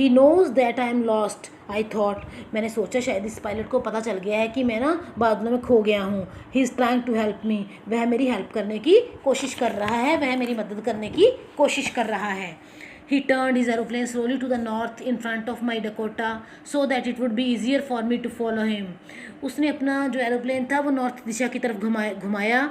knows that I am lost. I thought, मैंने सोचा शायद इस पायलट को पता चल गया है कि मैं ना बादलों में खो गया हूँ. He is trying to help me. वह मेरी हेल्प करने की कोशिश कर रहा है, वह मेरी मदद करने की कोशिश कर रहा है. He turned his aeroplane slowly to the north in front of my Dakota so that it would be easier for me to follow him. उसने अपना जो एरोप्लेन था वो नॉर्थ दिशा की तरफ घुमाया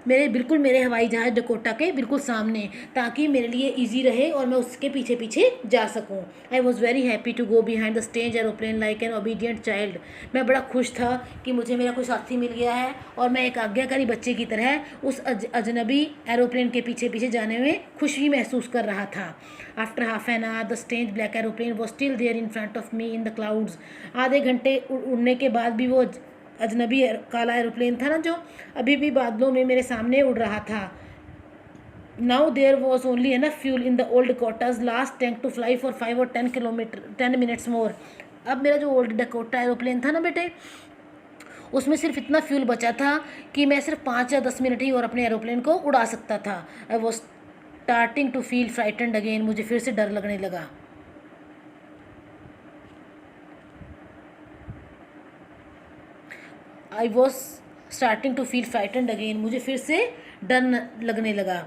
मेरे हवाई जहाज़ डकोटा के बिल्कुल सामने, ताकि मेरे लिए इजी रहे और मैं उसके पीछे पीछे जा सकूं. I was very happy to go behind the stage aeroplane like an obedient child. मैं बड़ा खुश था कि मुझे मेरा कोई साथी मिल गया है और मैं एक आज्ञाकारी बच्चे की तरह उस अजनबी एरोप्लेन के पीछे पीछे जाने में खुशी महसूस कर रहा था. After half an hour the strange black aeroplane was still there in front of me in the clouds. आधे घंटे उड़ने के बाद भी वो अजनबी काला एरोप्लेन था ना, जो अभी भी बादलों में मेरे सामने उड़ रहा था. Now there was only enough fuel in the old Dakota's last tank to fly for 5 और 10 मिनट्स मोर. अब मेरा जो ओल्ड डकोटा एरोप्लेन था ना बेटे, उसमें सिर्फ इतना फ्यूल बचा था कि मैं सिर्फ 5 या 10 मिनट ही और अपने एरोप्लेन को उड़ा सकता था. I was starting to feel frightened again. मुझे फिर से डर लगने लगा. I was starting to feel frightened again. मुझे फिर से डर लगने लगा.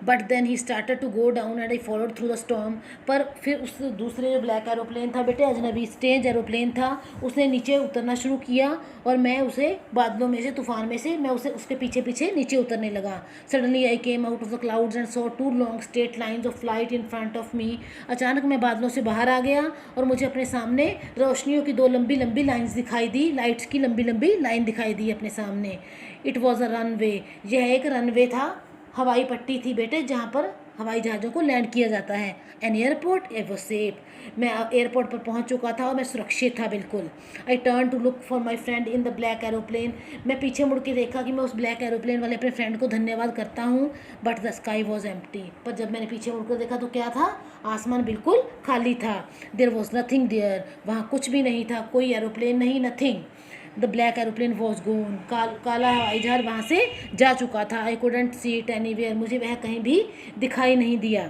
But then he started to go down and I followed through the storm. पर फिर उस दूसरे जो ब्लैक एरोप्लेन था बेटे, अजनबी स्ट्रेंज एरोप्लेन था, उसने नीचे उतरना शुरू किया और मैं उसे बादलों में से, तूफान में से मैं उसके पीछे पीछे नीचे उतरने लगा. Suddenly I came out of the clouds and saw 2 long straight lines of light in front of मी. अचानक मैं बादलों से बाहर आ गया और मुझे अपने सामने रोशनियों की 2 लंबी लंबी लाइन्स दिखाई दी. लाइट्स की लंबी लंबी लाइन दिखाई दी अपने सामने. It was a runway. यह एक रनवे था, हवाई पट्टी थी बेटे, जहाँ पर हवाई जहाज़ों को लैंड किया जाता है. An airport. I was safe. मैं एयरपोर्ट पर पहुँच चुका था और मैं सुरक्षित था बिल्कुल. I turn to look for my friend in the black aeroplane. मैं पीछे मुड़ के देखा कि मैं उस ब्लैक एरोप्लेन वाले अपने फ्रेंड को धन्यवाद करता हूँ. But the sky was empty. पर जब मैंने पीछे मुड़ कर देखा तो क्या था? आसमान बिल्कुल खाली था. There was nothing there. वहाँ कुछ भी नहीं था, कोई एरोप्लेन नहीं, nothing. The black aeroplane was gone. काला हवाई जहाज वहाँ से जा चुका था. I couldn't see it anywhere. मुझे वह कहीं भी दिखाई नहीं दिया.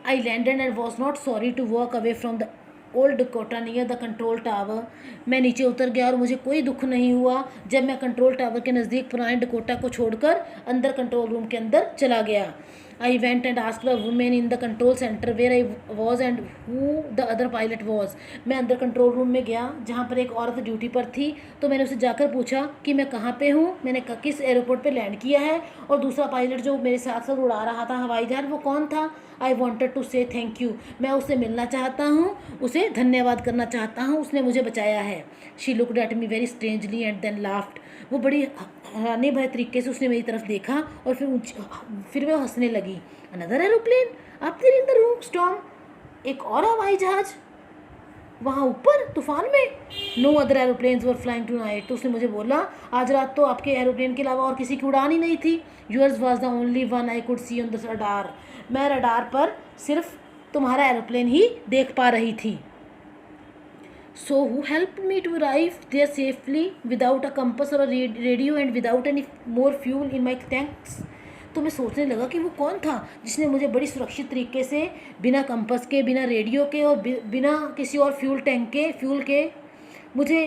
I landed and was not sorry to walk away from the old Dakota near the control tower. मैं नीचे उतर गया और मुझे कोई दुख नहीं हुआ जब मैं कंट्रोल टावर के नज़दीक पुराने डकोटा को छोड़कर अंदर कंट्रोल रूम के अंदर चला गया. I went and asked the woman in the control center where I was and who the other pilot was. मैं अंदर कंट्रोल रूम में गया जहाँ पर एक औरत ड्यूटी पर थी, तो मैंने उसे जाकर पूछा कि मैं कहाँ पे हूँ, मैंने किस एयरपोर्ट पे लैंड किया है और दूसरा पायलट जो मेरे साथ साथ उड़ा रहा था हवाई जहाज वो कौन था. आई वॉन्टेड टू से थैंक यू. मैं उससे मिलना चाहता हूँ, उसे धन्यवाद करना चाहता हूँ, उसने मुझे बचाया है. She looked at me very strangely and then laughed. वो बड़ी हैरानी भरे तरीके से उसने मेरी तरफ देखा और फिर वो हंसने लगी. Another aeroplane up there in the room storm. एक और हवाई जहाज वहाँ ऊपर तूफान में. No other aeroplanes were flying tonight. तो उसने मुझे बोला आज रात तो आपके एरोप्लेन के अलावा और किसी की उड़ान ही नहीं थी. Yours was the only one I could see on the radar. मैं रडार पर सिर्फ तुम्हारा एरोप्लेन ही देख पा रही थी. So who helped me to arrive there safely without a compass or a radio and without any more fuel in my tanks? तो मैं सोचने लगा कि वो कौन था जिसने मुझे बड़ी सुरक्षित तरीके से बिना कंपस के, बिना रेडियो के और बिना किसी और फ्यूल के मुझे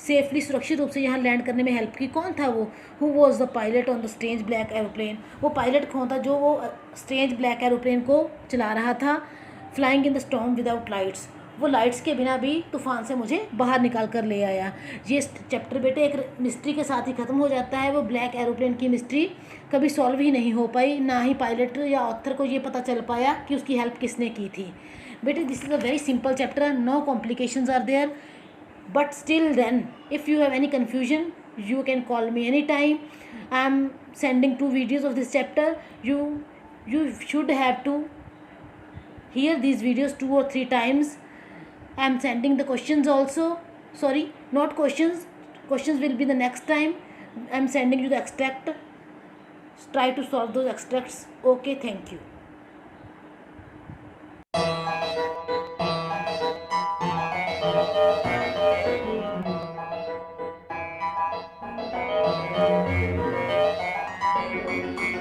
सेफली सुरक्षित रूप से यहाँ लैंड करने में हेल्प की. कौन था वो? Who was the pilot on the strange black aeroplane. वो पायलट कौन था जो वो स्ट्रेंज ब्लैक एरोप्लेन को चला रहा था. Flying in the storm without lights. वो लाइट्स के बिना भी तूफ़ान से मुझे बाहर निकाल कर ले आया. ये चैप्टर बेटे एक मिस्ट्री के साथ ही ख़त्म हो जाता है. वो ब्लैक एरोप्लेन की मिस्ट्री कभी सॉल्व ही नहीं हो पाई, ना ही पायलट या ऑथर को ये पता चल पाया कि उसकी हेल्प किसने की थी. बेटे this is a very simple chapter. No complications are there. But still then if you have any confusion you can call me anytime. I am sending 2 videos of this chapter. You should have to hear these videos 2 or 3 times. I am sending the questions also. Sorry, not questions. Questions will be the next time. I am sending you the extract. Try to solve those extracts. Okay, thank you.